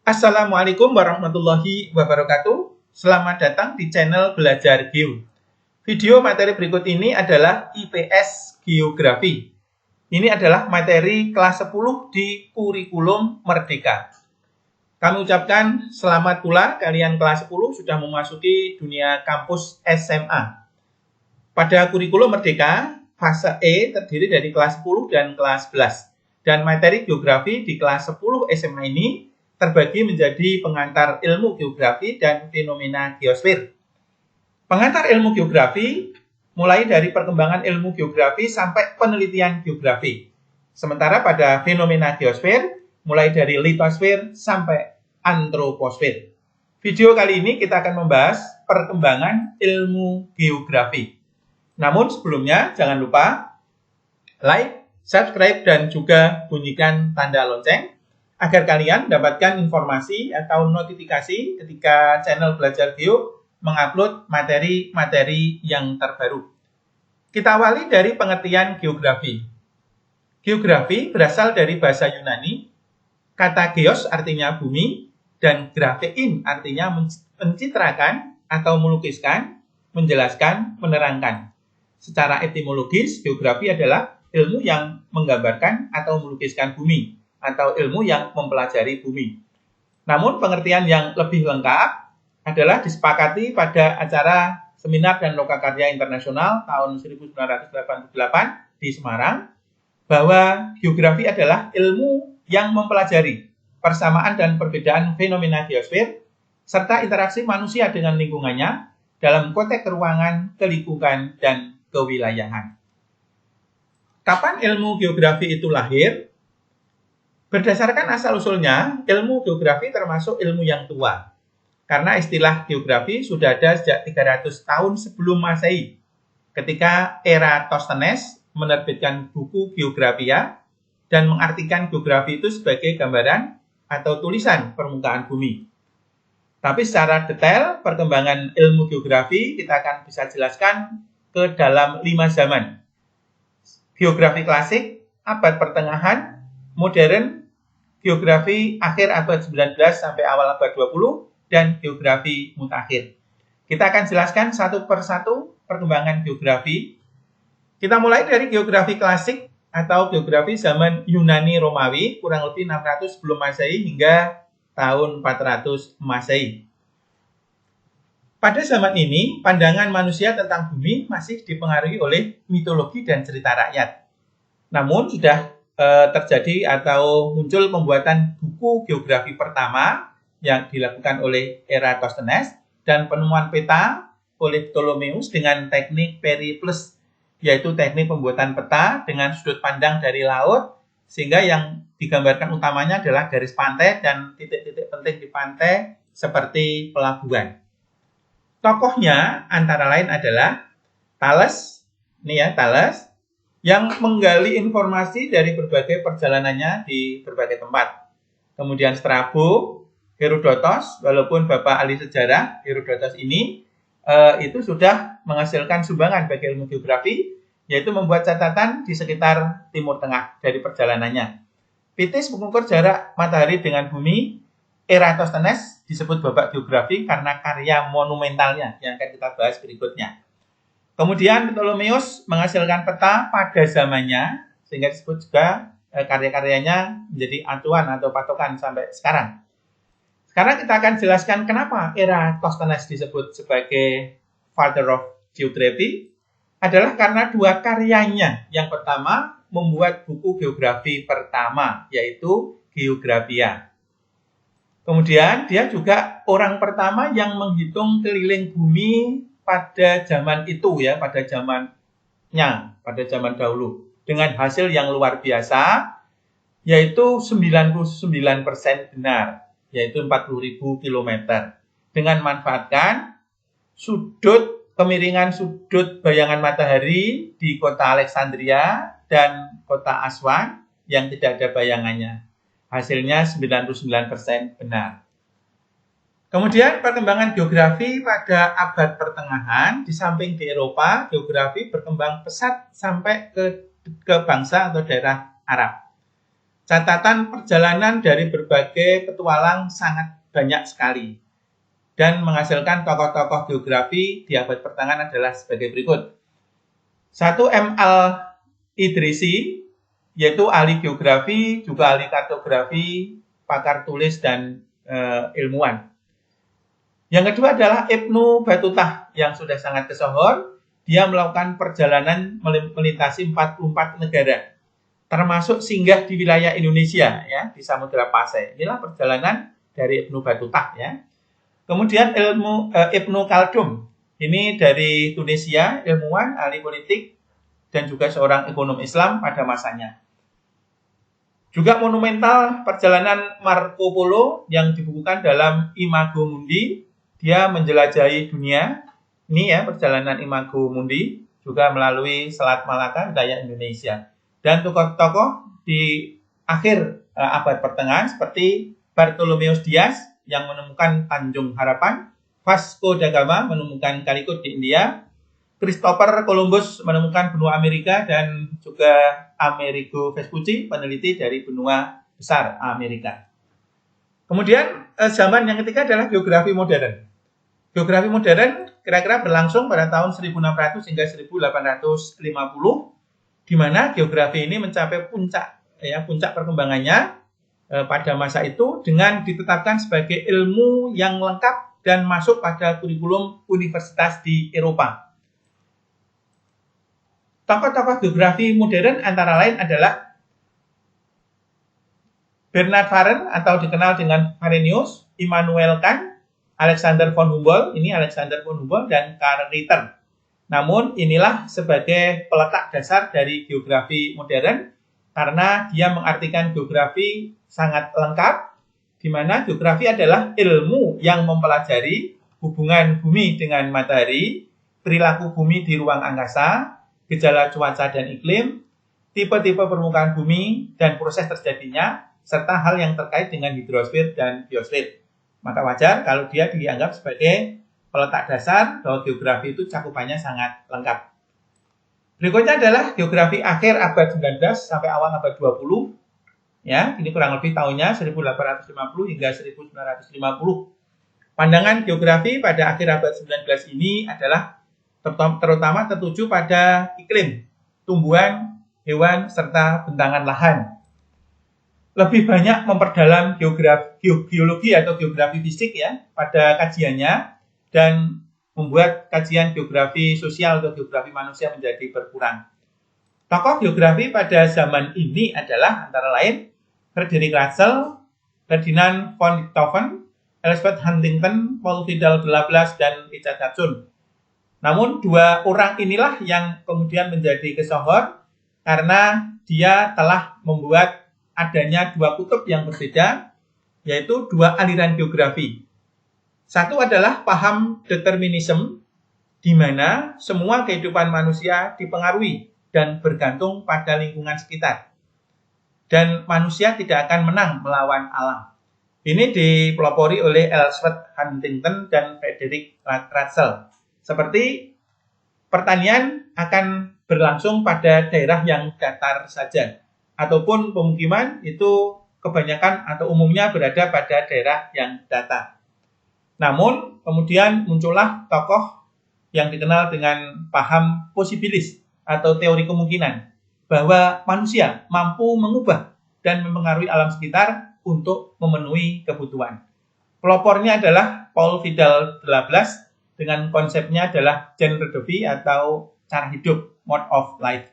Assalamualaikum warahmatullahi wabarakatuh. Selamat datang di channel Belajar Geo. Video materi berikut ini adalah IPS Geografi. Ini adalah materi kelas 10 di kurikulum Merdeka. Kami ucapkan selamat pula kalian kelas 10 sudah memasuki dunia kampus SMA. Pada kurikulum Merdeka, fase E terdiri dari kelas 10 dan kelas 11. Dan materi geografi di kelas 10 SMA ini terbagi menjadi pengantar ilmu geografi dan fenomena geosfer. Pengantar ilmu geografi mulai dari perkembangan ilmu geografi sampai penelitian geografi. Sementara pada fenomena geosfer mulai dari litosfer sampai antroposfer. Video kali ini kita akan membahas perkembangan ilmu geografi. Namun sebelumnya jangan lupa like, subscribe, dan juga bunyikan tanda lonceng agar kalian mendapatkan informasi atau notifikasi ketika channel Belajar Geo mengupload materi-materi yang terbaru. Kita awali dari pengertian geografi. Geografi berasal dari bahasa Yunani, kata geos artinya bumi, dan grafein artinya mencitrakan atau melukiskan, menjelaskan, menerangkan. Secara etimologis, geografi adalah ilmu yang menggambarkan atau melukiskan bumi, atau ilmu yang mempelajari bumi. Namun pengertian yang lebih lengkap adalah disepakati pada acara Seminar dan Lokakarya Internasional tahun 1988 di Semarang, bahwa geografi adalah ilmu yang mempelajari persamaan dan perbedaan fenomena geosfer serta interaksi manusia dengan lingkungannya dalam konteks ruangan, kelingkungan, dan kewilayahan. Kapan ilmu geografi itu lahir? Berdasarkan asal-usulnya, ilmu geografi termasuk ilmu yang tua. Karena istilah geografi sudah ada sejak 300 tahun sebelum Masehi, ketika Eratosthenes menerbitkan buku Geographia dan mengartikan geografi itu sebagai gambaran atau tulisan permukaan bumi. Tapi secara detail, perkembangan ilmu geografi kita akan bisa jelaskan ke dalam 5 zaman. Geografi klasik, abad pertengahan, modern, geografi akhir abad 19 sampai awal abad 20, dan geografi mutakhir. Kita akan jelaskan satu persatu perkembangan geografi. Kita mulai dari geografi klasik atau geografi zaman Yunani Romawi, kurang lebih 600 sebelum Masehi hingga tahun 400 Masehi. Pada zaman ini, pandangan manusia tentang bumi masih dipengaruhi oleh mitologi dan cerita rakyat. Namun sudah terjadi atau muncul pembuatan buku geografi pertama yang dilakukan oleh Eratosthenes dan penemuan peta oleh Ptolemeus dengan teknik periplus, yaitu teknik pembuatan peta dengan sudut pandang dari laut, sehingga yang digambarkan utamanya adalah garis pantai dan titik-titik penting di pantai seperti pelabuhan. Tokohnya antara lain adalah Thales, Thales, yang menggali informasi dari berbagai perjalanannya di berbagai tempat. Kemudian Strabo, Herodotos, walaupun bapak ahli sejarah, Herodotos ini itu sudah menghasilkan sumbangan bagi ilmu geografi, yaitu membuat catatan di sekitar Timur Tengah dari perjalanannya. Pitis mengukur jarak matahari dengan bumi. Eratosthenes disebut bapak geografi karena karya monumentalnya yang akan kita bahas berikutnya. Kemudian Ptolemeus menghasilkan peta pada zamannya, sehingga disebut juga karya-karyanya menjadi acuan atau patokan sampai sekarang. Sekarang kita akan jelaskan kenapa Eratosthenes disebut sebagai Father of Geography, adalah karena dua karyanya. Yang pertama, membuat buku geografi pertama, yaitu Geographia. Kemudian dia juga orang pertama yang menghitung keliling bumi pada zaman itu, pada zaman dahulu, dengan hasil yang luar biasa, yaitu 99% benar, yaitu 40.000 km, dengan manfaatkan kemiringan sudut bayangan matahari di kota Alexandria dan kota Aswan yang tidak ada bayangannya. Hasilnya 99% benar. Kemudian perkembangan geografi pada abad pertengahan, di samping di Eropa, geografi berkembang pesat sampai ke bangsa atau daerah Arab. catatan perjalanan dari berbagai petualang sangat banyak sekali dan menghasilkan tokoh-tokoh geografi di abad pertengahan adalah sebagai berikut. 1. M. Al-Idrisi, yaitu ahli geografi, juga ahli kartografi, pakar tulis, dan ilmuwan. Yang kedua adalah Ibnu Batutah yang sudah sangat kesohor. Dia melakukan perjalanan melintasi 44 negara, termasuk singgah di wilayah Indonesia, ya, di Samudra Pasai. Inilah perjalanan dari Ibnu Batutah, ya. Kemudian Ibnu Khaldun, ini dari Tunisia, ilmuwan, ahli politik, dan juga seorang ekonom Islam pada masanya. Juga monumental perjalanan Marco Polo yang dibukukan dalam Imago Mundi. Dia menjelajahi dunia. Ini ya perjalanan Imago Mundi, juga melalui Selat Malaka, wilayah Indonesia. Dan tokoh-tokoh di akhir abad pertengahan seperti Bartolomeus Dias yang menemukan Tanjung Harapan, Vasco da Gama menemukan Calicut di India, Christopher Columbus menemukan benua Amerika, dan juga Amerigo Vespucci, peneliti dari benua besar Amerika. Kemudian zaman yang ketiga adalah geografi modern. Geografi modern kira-kira berlangsung pada tahun 1600 hingga 1850. Di mana geografi ini mencapai puncak perkembangannya pada masa itu dengan ditetapkan sebagai ilmu yang lengkap dan masuk pada kurikulum universitas di Eropa. Tokoh-tokoh geografi modern antara lain adalah Bernard Varenne atau dikenal dengan Varenius, Immanuel Kant, Alexander von Humboldt, ini Alexander von Humboldt, dan Karl Ritter. Namun inilah sebagai peletak dasar dari geografi modern karena dia mengartikan geografi sangat lengkap, di mana geografi adalah ilmu yang mempelajari hubungan bumi dengan matahari, perilaku bumi di ruang angkasa, gejala cuaca dan iklim, tipe-tipe permukaan bumi dan proses terjadinya, serta hal yang terkait dengan hidrosfer dan biosfer. Maka wajar kalau dia dianggap sebagai peletak dasar bahwa geografi itu cakupannya sangat lengkap. Berikutnya adalah geografi akhir abad 19 sampai awal abad 20. Ya, ini kurang lebih tahunnya 1850 hingga 1950. Pandangan geografi pada akhir abad 19 ini adalah terutama tertuju pada iklim, tumbuhan, hewan, serta bentangan lahan. Lebih banyak memperdalam geologi atau geografi fisik ya pada kajiannya, dan membuat kajian geografi sosial atau geografi manusia menjadi berkurang. Tokoh geografi pada zaman ini adalah antara lain Frederick Russell, Ferdinand von Richthofen, Elizabeth Huntington, Paul Vidal Lablas, dan Richard Hudson. Namun dua orang inilah yang kemudian menjadi kesohor karena dia telah membuat adanya dua kutub yang berbeda, yaitu dua aliran geografi. Satu adalah paham determinisme, di mana semua kehidupan manusia dipengaruhi dan bergantung pada lingkungan sekitar. Dan manusia tidak akan menang melawan alam. Ini dipelopori oleh Elizabeth Huntington dan Frederick Russell. Seperti pertanian akan berlangsung pada daerah yang datar saja, ataupun pemukiman itu kebanyakan atau umumnya berada pada daerah yang datar. Namun, kemudian muncullah tokoh yang dikenal dengan paham posibilis atau teori kemungkinan bahwa manusia mampu mengubah dan mempengaruhi alam sekitar untuk memenuhi kebutuhan. Pelopornya adalah Paul Vidal Lablas dengan konsepnya adalah genre de vie atau cara hidup, mode of life.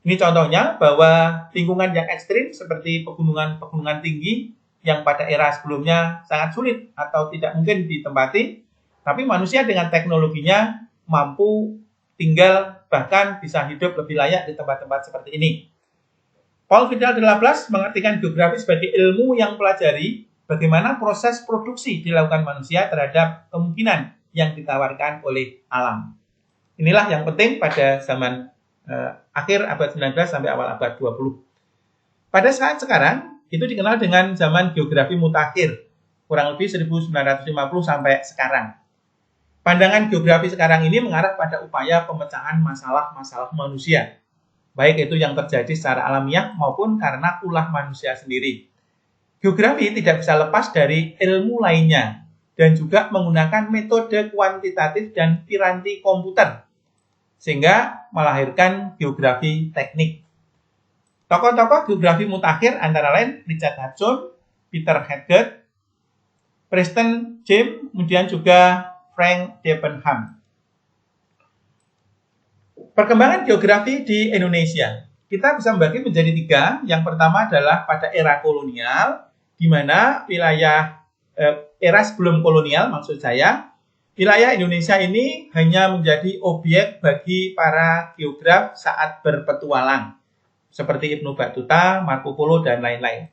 Ini contohnya bahwa lingkungan yang ekstrim seperti pegunungan tinggi yang pada era sebelumnya sangat sulit atau tidak mungkin ditempati, tapi manusia dengan teknologinya mampu tinggal bahkan bisa hidup lebih layak di tempat-tempat seperti ini. Paul Vidal Lablas mengartikan geografi sebagai ilmu yang mempelajari bagaimana proses produksi dilakukan manusia terhadap kemungkinan yang ditawarkan oleh alam. Inilah yang penting pada zaman akhir abad 19 sampai awal abad 20. Pada saat sekarang, itu dikenal dengan zaman geografi mutakhir, kurang lebih 1950 sampai sekarang. Pandangan geografi sekarang ini mengarah pada upaya pemecahan masalah-masalah manusia. baik itu yang terjadi secara alamiah maupun karena ulah manusia sendiri. Geografi tidak bisa lepas dari ilmu lainnya dan juga menggunakan metode kuantitatif dan piranti komputer sehingga melahirkan geografi teknik. Tokoh-tokoh geografi mutakhir antara lain Richard Hudson, Peter Haggard, Preston James, kemudian juga Frank Debenham. Perkembangan geografi di Indonesia. Kita bisa membagi menjadi 3. Yang pertama adalah pada era kolonial, di mana wilayah era sebelum kolonial, maksud saya, wilayah Indonesia ini hanya menjadi objek bagi para geograf saat berpetualang, seperti Ibnu Battuta, Marco Polo, dan lain-lain.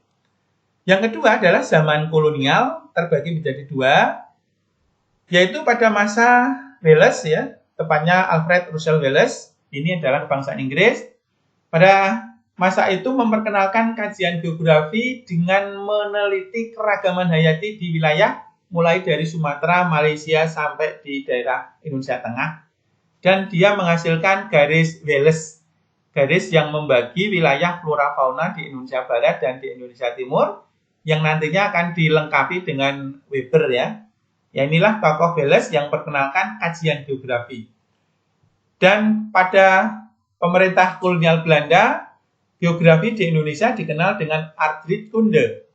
Yang kedua adalah zaman kolonial, terbagi menjadi 2, yaitu pada masa Wales, ya, tepatnya Alfred Russel Wallace, ini adalah kebangsaan Inggris. Pada masa itu memperkenalkan kajian geografi dengan meneliti keragaman hayati di wilayah mulai dari Sumatera, Malaysia, sampai di daerah Indonesia Tengah. Dan dia menghasilkan garis Wallace, garis yang membagi wilayah flora fauna di Indonesia Barat dan di Indonesia Timur, yang nantinya akan dilengkapi dengan Weber, ya. Ya, inilah tokoh Wallace yang perkenalkan kajian geografi. Dan pada pemerintah kolonial Belanda, geografi di Indonesia dikenal dengan aardrijkskunde.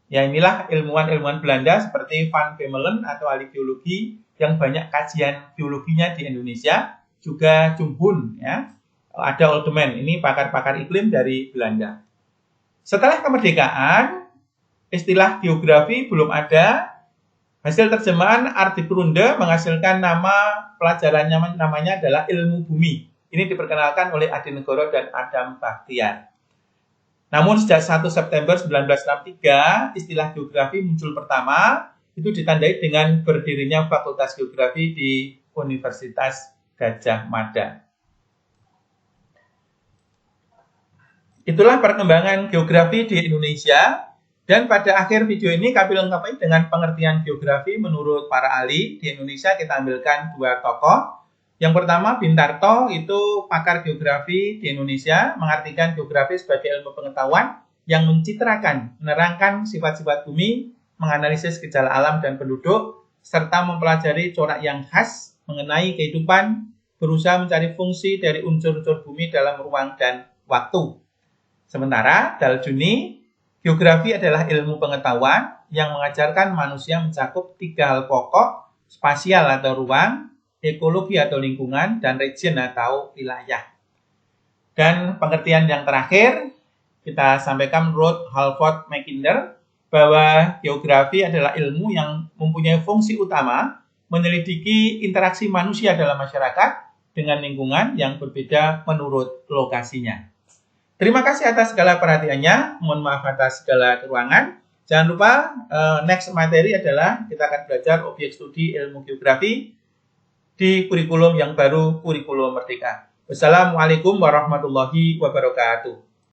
Ya, inilah ilmuwan-ilmuwan Belanda seperti Van Bemmelen atau ahli geologi yang banyak kajian geologinya di Indonesia, juga Chung Hoon, ya. Ada Oldeman, ini pakar-pakar iklim dari Belanda. Setelah kemerdekaan, istilah geografi belum ada. Hasil terjemahan Ardikkunde menghasilkan nama pelajarannya, namanya adalah ilmu bumi. Ini diperkenalkan oleh Adi Negoro dan Adam Bakhtiar. Namun sejak 1 September 1963, istilah geografi muncul pertama, itu ditandai dengan berdirinya Fakultas Geografi di Universitas Gadjah Mada. Itulah perkembangan geografi di Indonesia. Dan pada akhir video ini kami lengkapi dengan pengertian geografi menurut para ahli. Di Indonesia kita ambilkan 2 tokoh. Yang pertama Bintarto, itu pakar geografi di Indonesia, mengartikan geografi sebagai ilmu pengetahuan yang mencitrakan, menerangkan sifat-sifat bumi, menganalisis gejala alam dan penduduk, serta mempelajari corak yang khas mengenai kehidupan, berusaha mencari fungsi dari unsur-unsur bumi dalam ruang dan waktu. Sementara Daljuni, geografi adalah ilmu pengetahuan yang mengajarkan manusia mencakup 3 hal pokok, spasial atau ruang, ekologi atau lingkungan, dan region atau wilayah. Dan pengertian yang terakhir, kita sampaikan menurut Halford Mackinder, bahwa geografi adalah ilmu yang mempunyai fungsi utama menyelidiki interaksi manusia dalam masyarakat dengan lingkungan yang berbeda menurut lokasinya. Terima kasih atas segala perhatiannya, mohon maaf atas segala kekurangan. Jangan lupa, next materi adalah kita akan belajar objek studi ilmu geografi di kurikulum yang baru, kurikulum Merdeka. Wassalamualaikum warahmatullahi wabarakatuh.